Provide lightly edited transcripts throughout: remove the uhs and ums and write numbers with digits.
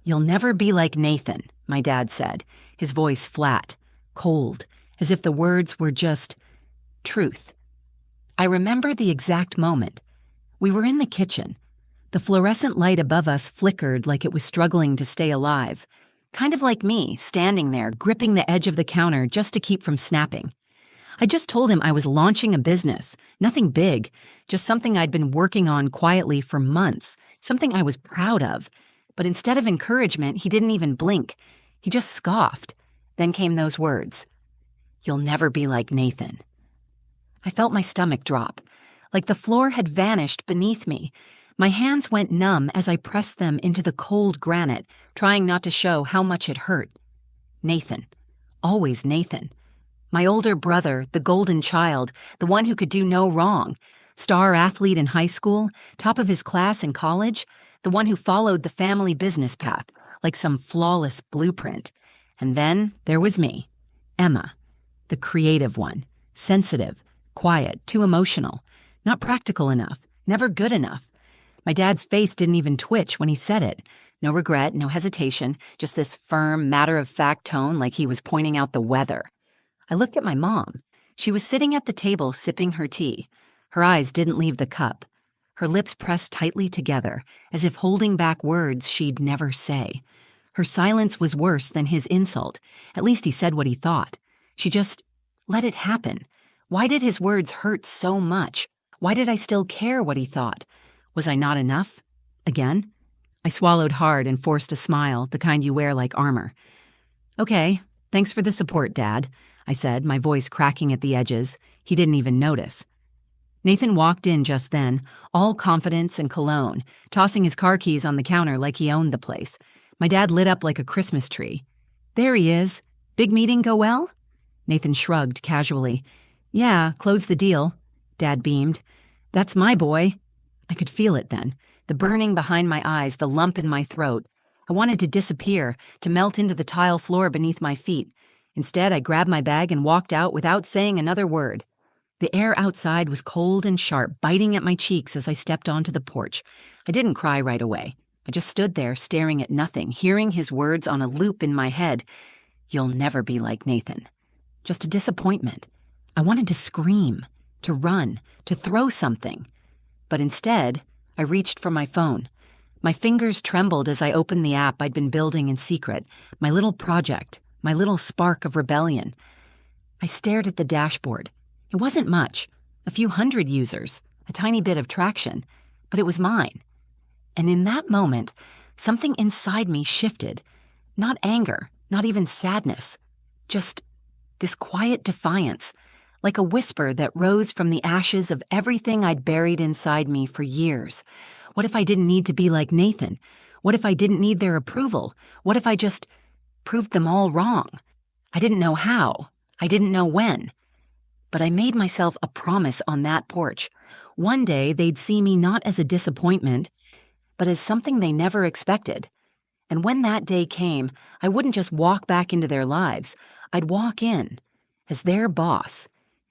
"You'll never be like Nathan," my dad said, his voice flat, cold, as if the words were just truth. I remember the exact moment. We were in the kitchen. The fluorescent light above us flickered like it was struggling to stay alive, kind of like me, standing there, gripping the edge of the counter just to keep from snapping. I just told him I was launching a business, nothing big, just something I'd been working on quietly for months, something I was proud of. But instead of encouragement, he didn't even blink. He just scoffed. Then came those words, "You'll never be like Nathan." I felt my stomach drop, like the floor had vanished beneath me. My hands went numb as I pressed them into the cold granite, trying not to show how much it hurt. Nathan. Always Nathan. My older brother, the golden child, the one who could do no wrong. Star athlete in high school, top of his class in college, the one who followed the family business path, like some flawless blueprint. And then there was me, Emma, the creative one, sensitive, quiet, too emotional, not practical enough, never good enough. My dad's face didn't even twitch when he said it. No regret, no hesitation, just this firm, matter-of-fact tone like he was pointing out the weather. I looked at my mom. She was sitting at the table sipping her tea. Her eyes didn't leave the cup. Her lips pressed tightly together, as if holding back words she'd never say. Her silence was worse than his insult. At least he said what he thought. She just let it happen. Why did his words hurt so much? Why did I still care what he thought? Was I not enough? Again? I swallowed hard and forced a smile, the kind you wear like armor. "Okay, thanks for the support, Dad," I said, my voice cracking at the edges. He didn't even notice. Nathan walked in just then, all confidence and cologne, tossing his car keys on the counter like he owned the place. My dad lit up like a Christmas tree. "There he is. Big meeting go well?" Nathan shrugged casually. "Yeah, closed the deal." Dad beamed. "That's my boy." I could feel it then, the burning behind my eyes, the lump in my throat. I wanted to disappear, to melt into the tile floor beneath my feet. Instead, I grabbed my bag and walked out without saying another word. The air outside was cold and sharp, biting at my cheeks as I stepped onto the porch. I didn't cry right away. I just stood there staring at nothing, hearing his words on a loop in my head. "You'll never be like Nathan." Just a disappointment. I wanted to scream, to run, to throw something. But instead, I reached for my phone. My fingers trembled as I opened the app I'd been building in secret, my little project, my little spark of rebellion. I stared at the dashboard. It wasn't much, a few hundred users, a tiny bit of traction, but it was mine. And in that moment, something inside me shifted. Not anger, not even sadness, just this quiet defiance, like a whisper that rose from the ashes of everything I'd buried inside me for years. What if I didn't need to be like Nathan? What if I didn't need their approval? What if I just proved them all wrong? I didn't know how. I didn't know when. But I made myself a promise on that porch. One day they'd see me not as a disappointment, but as something they never expected. And when that day came, I wouldn't just walk back into their lives. I'd walk in as their boss,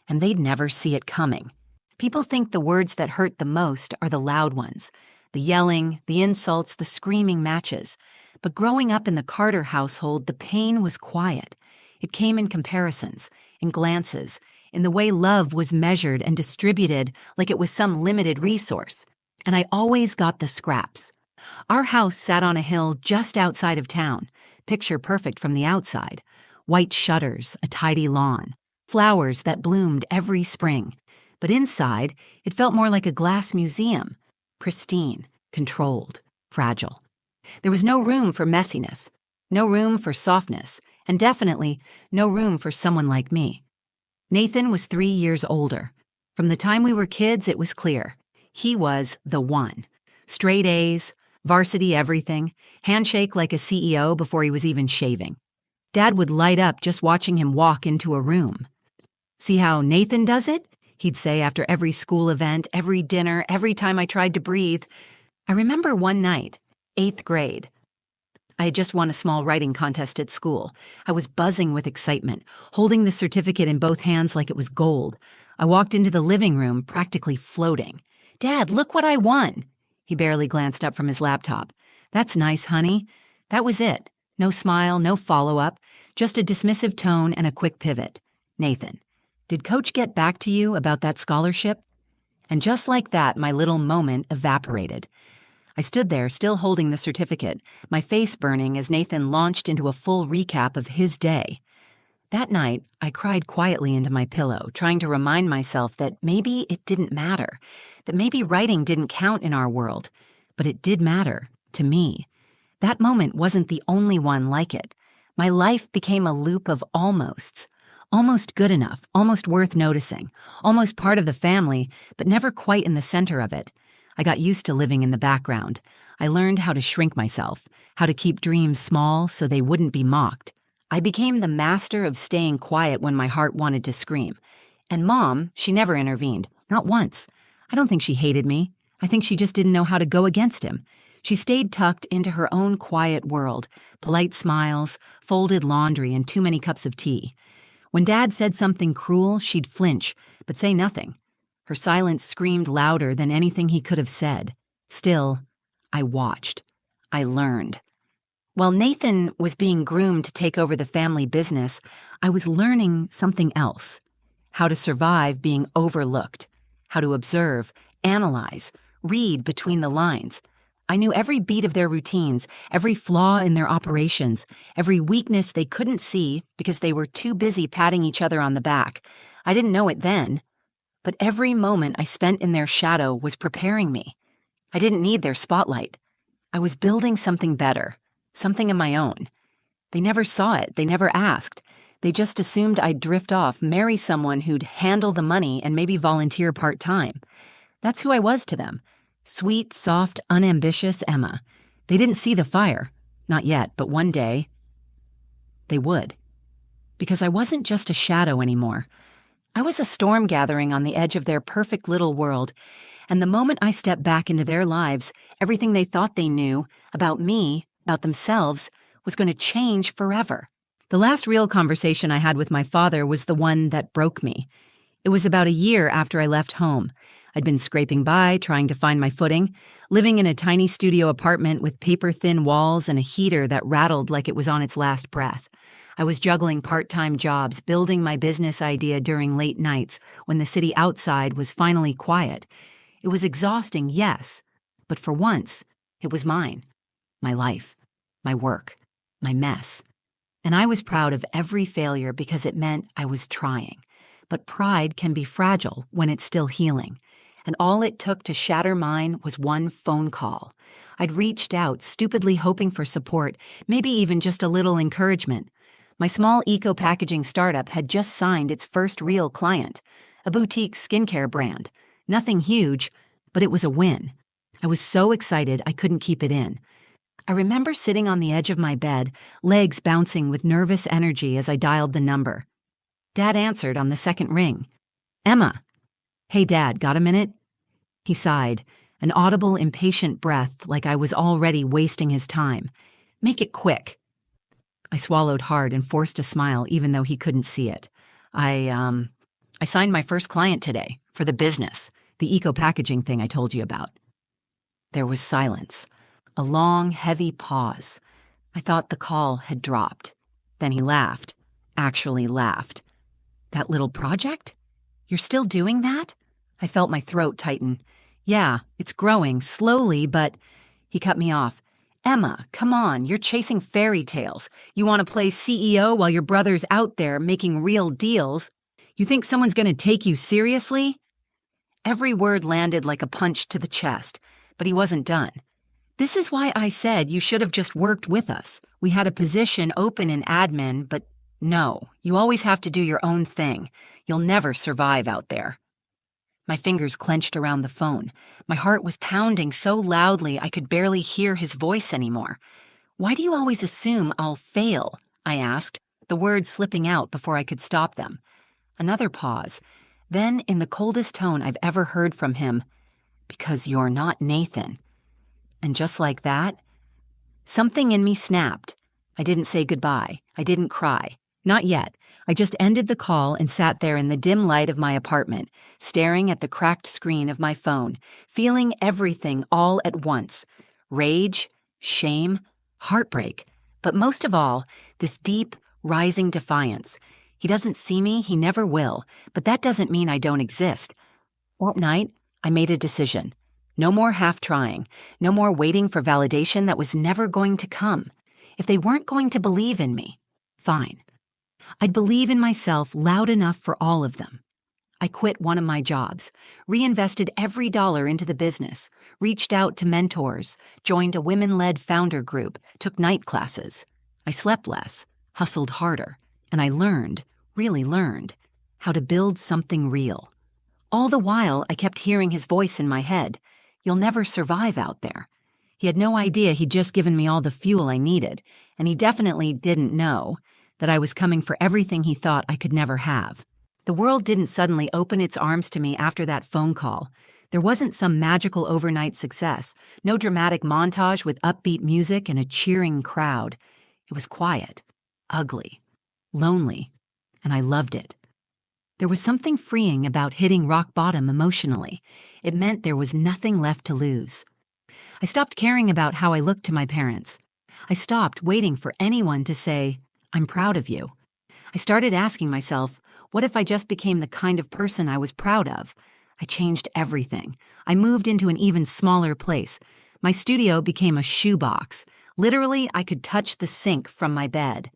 and they'd never see it coming. People think the words that hurt the most are the loud ones, the yelling, the insults, the screaming matches. But growing up in the Carter household, the pain was quiet. It came in comparisons, in glances, in the way love was measured and distributed like it was some limited resource. And I always got the scraps. Our house sat on a hill just outside of town, picture perfect from the outside. White shutters, a tidy lawn, flowers that bloomed every spring. But inside, it felt more like a glass museum, pristine, controlled, fragile. There was no room for messiness, no room for softness, and definitely no room for someone like me. Nathan was 3 years older. From the time we were kids, it was clear. He was the one. Straight A's, varsity everything, handshake like a CEO before he was even shaving. Dad would light up just watching him walk into a room. "See how Nathan does it?" he'd say after every school event, every dinner, every time I tried to breathe. I remember one night, 8th grade. I had just won a small writing contest at school. I was buzzing with excitement, holding the certificate in both hands like it was gold. I walked into the living room, practically floating. "Dad, look what I won!" He barely glanced up from his laptop. "That's nice, honey." That was it. No smile, no follow-up, just a dismissive tone and a quick pivot. Nathan, did Coach get back to you about that scholarship? And just like that, my little moment evaporated. I stood there, still holding the certificate, my face burning as Nathan launched into a full recap of his day. That night, I cried quietly into my pillow, trying to remind myself that maybe it didn't matter, that maybe writing didn't count in our world, but it did matter, to me. That moment wasn't the only one like it. My life became a loop of almosts. Almost good enough, almost worth noticing, almost part of the family, but never quite in the center of it. I got used to living in the background. I learned how to shrink myself, how to keep dreams small so they wouldn't be mocked. I became the master of staying quiet when my heart wanted to scream. And Mom, she never intervened, not once. I don't think she hated me. I think she just didn't know how to go against him. She stayed tucked into her own quiet world, polite smiles, folded laundry, and too many cups of tea. When Dad said something cruel, she'd flinch, but say nothing. Her silence screamed louder than anything he could have said. Still, I watched. I learned. While Nathan was being groomed to take over the family business, I was learning something else. How to survive being overlooked. How to observe, analyze, read between the lines. I knew every beat of their routines, every flaw in their operations, every weakness they couldn't see because they were too busy patting each other on the back. I didn't know it then, but every moment I spent in their shadow was preparing me. I didn't need their spotlight. I was building something better, something of my own. They never saw it, they never asked. They just assumed I'd drift off, marry someone who'd handle the money and maybe volunteer part-time. That's who I was to them. Sweet, soft, unambitious Emma. They didn't see the fire. Not yet, but one day, they would. Because I wasn't just a shadow anymore. I was a storm gathering on the edge of their perfect little world, and the moment I stepped back into their lives, everything they thought they knew about me, about themselves, was going to change forever. The last real conversation I had with my father was the one that broke me. It was about a year after I left home. I'd been scraping by, trying to find my footing, living in a tiny studio apartment with paper-thin walls and a heater that rattled like it was on its last breath. I was juggling part-time jobs, building my business idea during late nights when the city outside was finally quiet. It was exhausting, yes, but for once, it was mine. My life, my work, my mess. And I was proud of every failure because it meant I was trying. But pride can be fragile when it's still healing. And all it took to shatter mine was one phone call. I'd reached out, stupidly hoping for support, maybe even just a little encouragement. My small eco-packaging startup had just signed its first real client, a boutique skincare brand. Nothing huge, but it was a win. I was so excited I couldn't keep it in. I remember sitting on the edge of my bed, legs bouncing with nervous energy as I dialed the number. Dad answered on the second ring. Emma. Hey, Dad, got a minute? He sighed, an audible, impatient breath like I was already wasting his time. Make it quick. I swallowed hard and forced a smile even though he couldn't see it. I signed my first client today for the business, the eco-packaging thing I told you about. There was silence, a long, heavy pause. I thought the call had dropped. Then he laughed, actually laughed. That little project? You're still doing that? I felt my throat tighten. Yeah, it's growing, slowly, but... He cut me off. Emma, come on, you're chasing fairy tales. You want to play CEO while your brother's out there making real deals. You think someone's going to take you seriously? Every word landed like a punch to the chest, but he wasn't done. This is why I said you should have just worked with us. We had a position open in admin, but no, you always have to do your own thing. You'll never survive out there. My fingers clenched around the phone. My heart was pounding so loudly I could barely hear his voice anymore. Why do you always assume I'll fail? I asked, the words slipping out before I could stop them. Another pause. Then, in the coldest tone I've ever heard from him, because you're not Nathan. And just like that, something in me snapped. I didn't say goodbye. I didn't cry. Not yet. I just ended the call and sat there in the dim light of my apartment, staring at the cracked screen of my phone, feeling everything all at once. Rage, shame, heartbreak, but most of all, this deep, rising defiance. He doesn't see me, he never will, but that doesn't mean I don't exist. That night, I made a decision. No more half-trying, no more waiting for validation that was never going to come. If they weren't going to believe in me, fine. I'd believe in myself loud enough for all of them. I quit one of my jobs, reinvested every dollar into the business, reached out to mentors, joined a women-led founder group, took night classes. I slept less, hustled harder, and I learned, really learned, how to build something real. All the while, I kept hearing his voice in my head. You'll never survive out there. He had no idea he'd just given me all the fuel I needed, and he definitely didn't know that I was coming for everything he thought I could never have. The world didn't suddenly open its arms to me after that phone call. There wasn't some magical overnight success, no dramatic montage with upbeat music and a cheering crowd. It was quiet, ugly, lonely, and I loved it. There was something freeing about hitting rock bottom emotionally. It meant there was nothing left to lose. I stopped caring about how I looked to my parents. I stopped waiting for anyone to say, "I'm proud of you." I started asking myself, what if I just became the kind of person I was proud of? I changed everything. I moved into an even smaller place. My studio became a shoebox. Literally, I could touch the sink from my bed.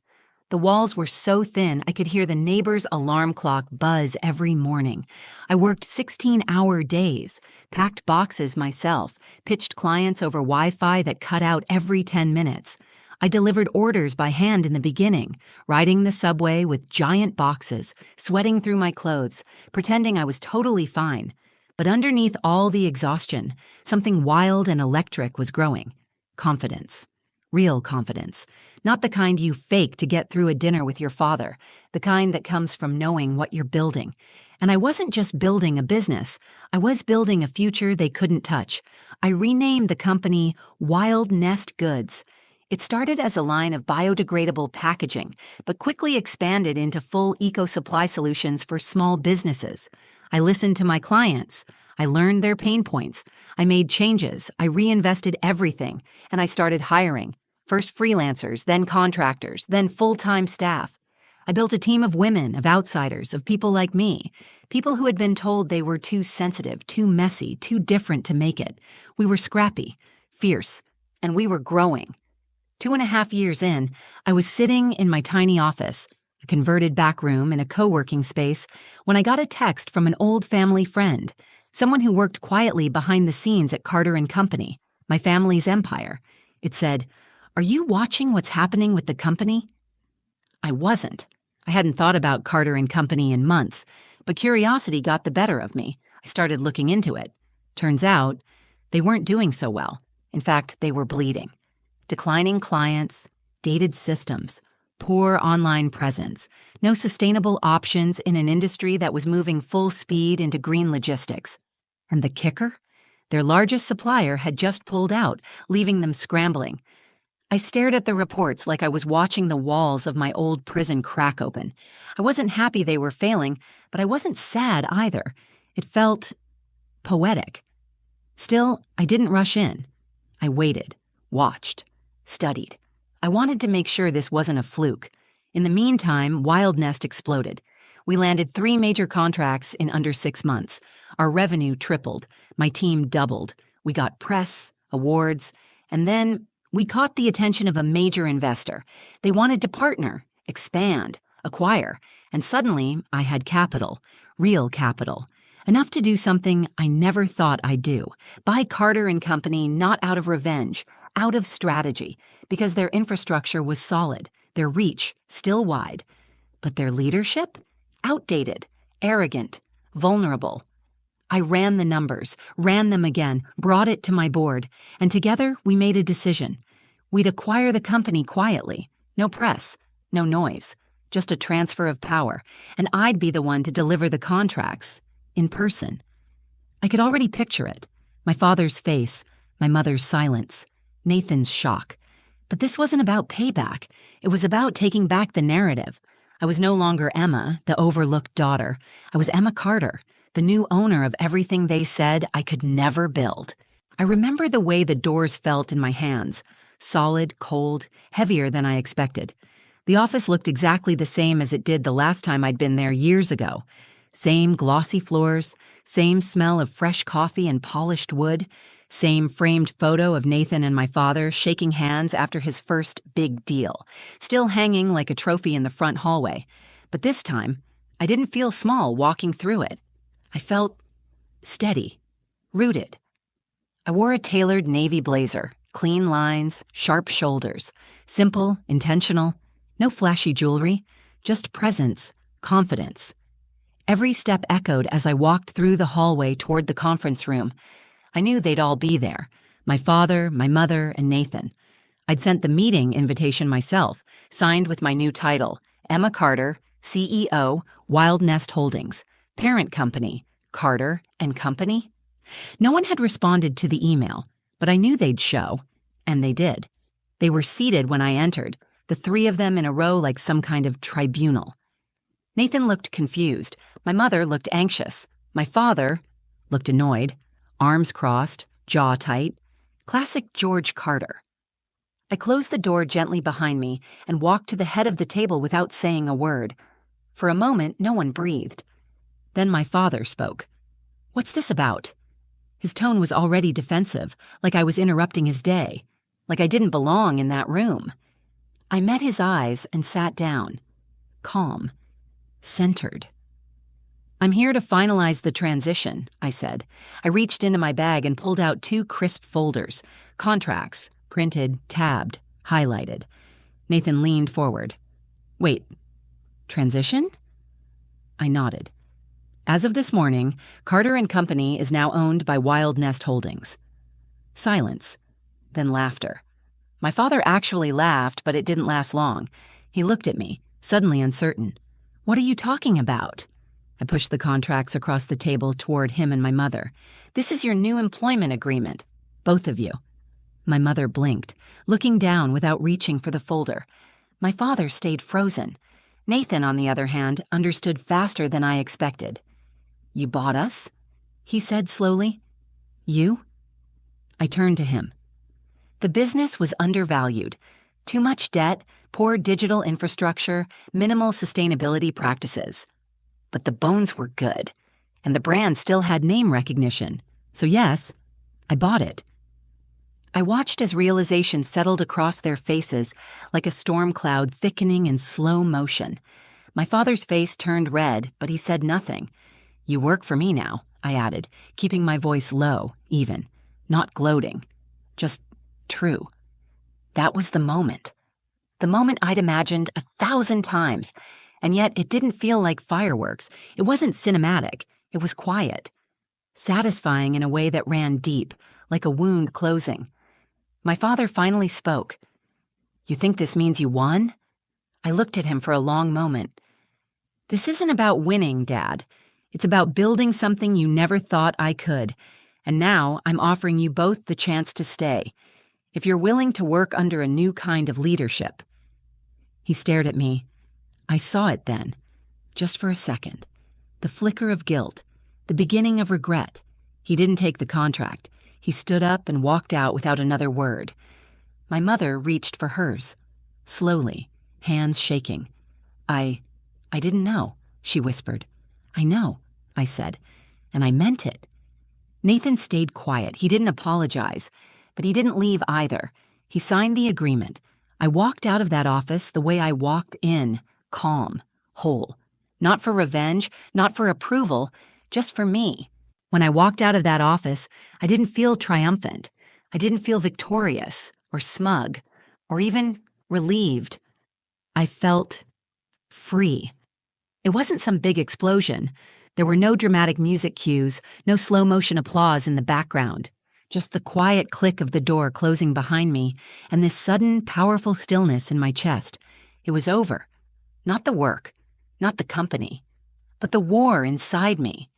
The walls were so thin I could hear the neighbor's alarm clock buzz every morning. I worked 16-hour days, packed boxes myself, pitched clients over Wi-Fi that cut out every 10 minutes. I delivered orders by hand in the beginning, riding the subway with giant boxes, sweating through my clothes, pretending I was totally fine. But underneath all the exhaustion, something wild and electric was growing. Confidence. Real confidence. Not the kind you fake to get through a dinner with your father, the kind that comes from knowing what you're building. And I wasn't just building a business, I was building a future they couldn't touch. I renamed the company Wild Nest Goods. It started as a line of biodegradable packaging, but quickly expanded into full eco-supply solutions for small businesses. I listened to my clients. I learned their pain points. I made changes. I reinvested everything, and I started hiring. First freelancers, then contractors, then full-time staff. I built a team of women, of outsiders, of people like me, people who had been told they were too sensitive, too messy, too different to make it. We were scrappy, fierce, and we were growing. 2.5 years in, I was sitting in my tiny office, a converted back room in a co-working space, when I got a text from an old family friend, someone who worked quietly behind the scenes at Carter & Company, my family's empire. It said, "Are you watching what's happening with the company?" I wasn't. I hadn't thought about Carter & Company in months, but curiosity got the better of me. I started looking into it. Turns out, they weren't doing so well. In fact, they were bleeding. Declining clients, dated systems, poor online presence, no sustainable options in an industry that was moving full speed into green logistics. And the kicker? Their largest supplier had just pulled out, leaving them scrambling. I stared at the reports like I was watching the walls of my old prison crack open. I wasn't happy they were failing, but I wasn't sad either. It felt poetic. Still, I didn't rush in. I waited, watched, studied. I wanted to make sure this wasn't a fluke. In the meantime, Wild Nest exploded. We landed 3 major contracts in under 6 months. Our revenue tripled. My team doubled. We got press, awards, and then we caught the attention of a major investor. They wanted to partner, expand, acquire, and suddenly I had capital, real capital. Enough to do something I never thought I'd do. Buy Carter & Company not out of revenge, out of strategy, because their infrastructure was solid, their reach still wide. But their leadership? Outdated, arrogant, vulnerable. I ran the numbers, ran them again, brought it to my board, and together we made a decision. We'd acquire the company quietly. No press, no noise, just a transfer of power, and I'd be the one to deliver the contracts. In person. I could already picture it. My father's face, my mother's silence, Nathan's shock. But this wasn't about payback. It was about taking back the narrative. I was no longer Emma, the overlooked daughter. I was Emma Carter, the new owner of everything they said I could never build. I remember the way the doors felt in my hands, solid, cold, heavier than I expected. The office looked exactly the same as it did the last time I'd been there years ago. Same glossy floors, same smell of fresh coffee and polished wood, same framed photo of Nathan and my father shaking hands after his first big deal, still hanging like a trophy in the front hallway. But this time, I didn't feel small walking through it. I felt steady, rooted. I wore a tailored navy blazer, clean lines, sharp shoulders, simple, intentional, no flashy jewelry, just presence, confidence. Every step echoed as I walked through the hallway toward the conference room. I knew they'd all be there, my father, my mother, and Nathan. I'd sent the meeting invitation myself, signed with my new title, Emma Carter, CEO, Wild Nest Holdings, parent company, Carter and Company. No one had responded to the email, but I knew they'd show, and they did. They were seated when I entered, the three of them in a row like some kind of tribunal. Nathan looked confused. My mother looked anxious. My father looked annoyed, arms crossed, jaw tight. Classic George Carter. I closed the door gently behind me and walked to the head of the table without saying a word. For a moment, no one breathed. Then my father spoke. "What's this about?" His tone was already defensive, like I was interrupting his day, like I didn't belong in that room. I met his eyes and sat down, calm, centered. "I'm here to finalize the transition," I said. I reached into my bag and pulled out 2 crisp folders, contracts, printed, tabbed, highlighted. Nathan leaned forward. "Wait, transition?" I nodded. "As of this morning, Carter and Company is now owned by Wild Nest Holdings." Silence, then laughter. My father actually laughed, but it didn't last long. He looked at me, suddenly uncertain. "What are you talking about?" I pushed the contracts across the table toward him and my mother. "This is your new employment agreement, both of you." My mother blinked, looking down without reaching for the folder. My father stayed frozen. Nathan, on the other hand, understood faster than I expected. "You bought us?" he said slowly. "You?" I turned to him. The business was undervalued. Too much debt, poor digital infrastructure, minimal sustainability practices. But the bones were good, and the brand still had name recognition. So yes, I bought it. I watched as realization settled across their faces like a storm cloud thickening in slow motion. My father's face turned red, but he said nothing. "You work for me now," I added, keeping my voice low, even, not gloating, just true. That was the moment I'd imagined 1,000 times, and yet it didn't feel like fireworks. It wasn't cinematic. It was quiet, satisfying in a way that ran deep, like a wound closing. My father finally spoke. "You think this means you won?" I looked at him for a long moment. "This isn't about winning, Dad. It's about building something you never thought I could, and now I'm offering you both the chance to stay, if you're willing to work under a new kind of leadership." He stared at me. I saw it then, just for a second. The flicker of guilt, the beginning of regret. He didn't take the contract. He stood up and walked out without another word. My mother reached for hers, slowly, hands shaking. I didn't know," she whispered. "I know," I said, and I meant it. Nathan stayed quiet. He didn't apologize, but he didn't leave either. He signed the agreement. I walked out of that office the way I walked in, calm, whole. Not for revenge, not for approval, just for me. When I walked out of that office, I didn't feel triumphant. I didn't feel victorious or smug or even relieved. I felt free. It wasn't some big explosion. There were no dramatic music cues, no slow-motion applause in the background. Just the quiet click of the door closing behind me and this sudden, powerful stillness in my chest. It was over. Not the work, not the company, but the war inside me.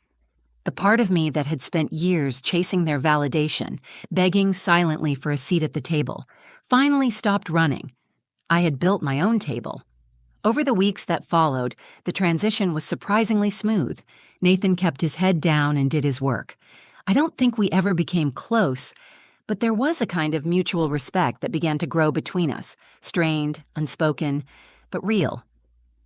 The part of me that had spent years chasing their validation, begging silently for a seat at the table, finally stopped running. I had built my own table. Over the weeks that followed, the transition was surprisingly smooth. Nathan kept his head down and did his work. I don't think we ever became close, But there was a kind of mutual respect that began to grow between us, strained, unspoken, but real.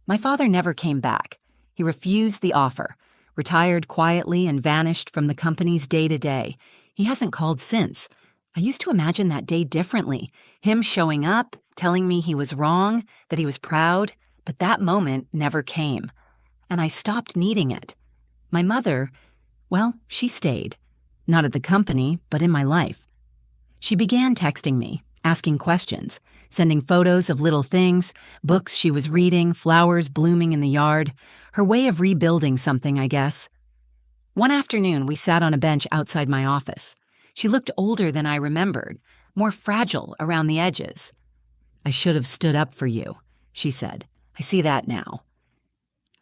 My father never came back. He refused the offer, retired quietly and vanished from the company's day-to-day. He hasn't called since. I used to imagine that day differently, him showing up, telling me he was wrong, that he was proud, but that moment never came. And I stopped needing it. My mother, well, she stayed. Not at the company, but in my life. She began texting me, asking questions, sending photos of little things, books she was reading, flowers blooming in the yard, her way of rebuilding something, I guess. One afternoon, we sat on a bench outside my office. She looked older than I remembered, more fragile around the edges. "I should have stood up for you," she said. "I see that now."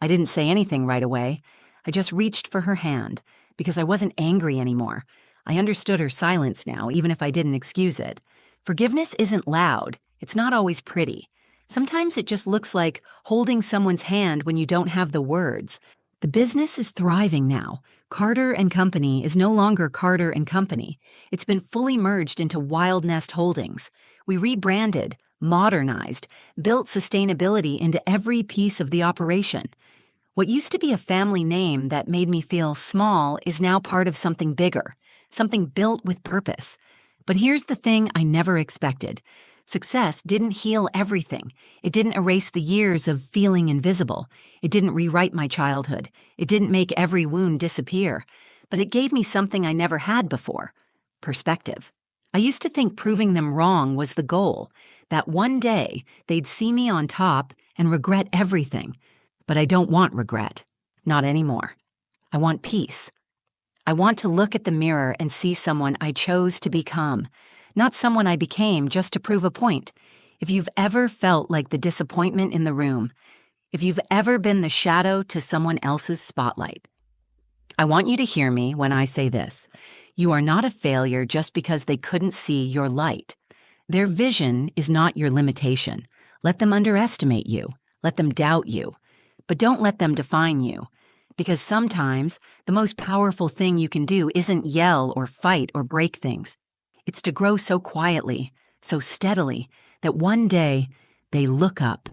I didn't say anything right away. I just reached for her hand, because I wasn't angry anymore. I understood her silence now, even if I didn't excuse it. Forgiveness isn't loud. It's not always pretty. Sometimes it just looks like holding someone's hand when you don't have the words. The business is thriving now. Carter and Company is no longer Carter and Company. It's been fully merged into Wild Nest Holdings. We rebranded, modernized, built sustainability into every piece of the operation. What used to be a family name that made me feel small is now part of something bigger, something built with purpose. But here's the thing I never expected. Success didn't heal everything. It didn't erase the years of feeling invisible. It didn't rewrite my childhood. It didn't make every wound disappear. But it gave me something I never had before: perspective. I used to think proving them wrong was the goal, that one day they'd see me on top and regret everything. But I don't want regret. Not anymore. I want peace. I want to look at the mirror and see someone I chose to become, not someone I became just to prove a point. If you've ever felt like the disappointment in the room, if you've ever been the shadow to someone else's spotlight, I want you to hear me when I say this. You are not a failure just because they couldn't see your light. Their vision is not your limitation. Let them underestimate you. Let them doubt you. But don't let them define you. Because sometimes the most powerful thing you can do isn't yell or fight or break things. It's to grow so quietly, so steadily, that one day they look up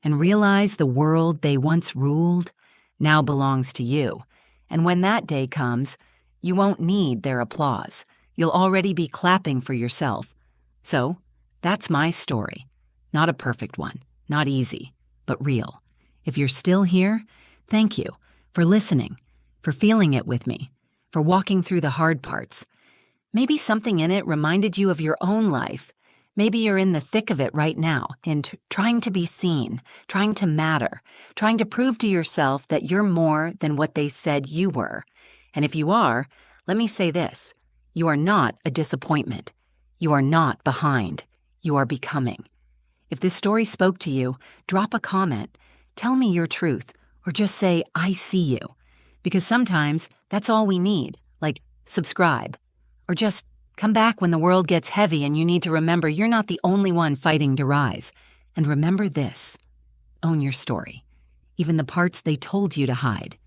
and realize the world they once ruled now belongs to you. And when that day comes, you won't need their applause. You'll already be clapping for yourself. So, that's my story. Not a perfect one, not easy, but real. If you're still here, thank you for listening, for feeling it with me, for walking through the hard parts. Maybe something in it reminded you of your own life. Maybe you're in the thick of it right now, and trying to be seen, trying to matter, trying to prove to yourself that you're more than what they said you were. And if you are, let me say this: you are not a disappointment. You are not behind. You are becoming. If this story spoke to you, drop a comment. Tell me your truth, or just say, "I see you." Because sometimes that's all we need, like subscribe. Or just come back when the world gets heavy and you need to remember you're not the only one fighting to rise. And remember this: own your story, even the parts they told you to hide.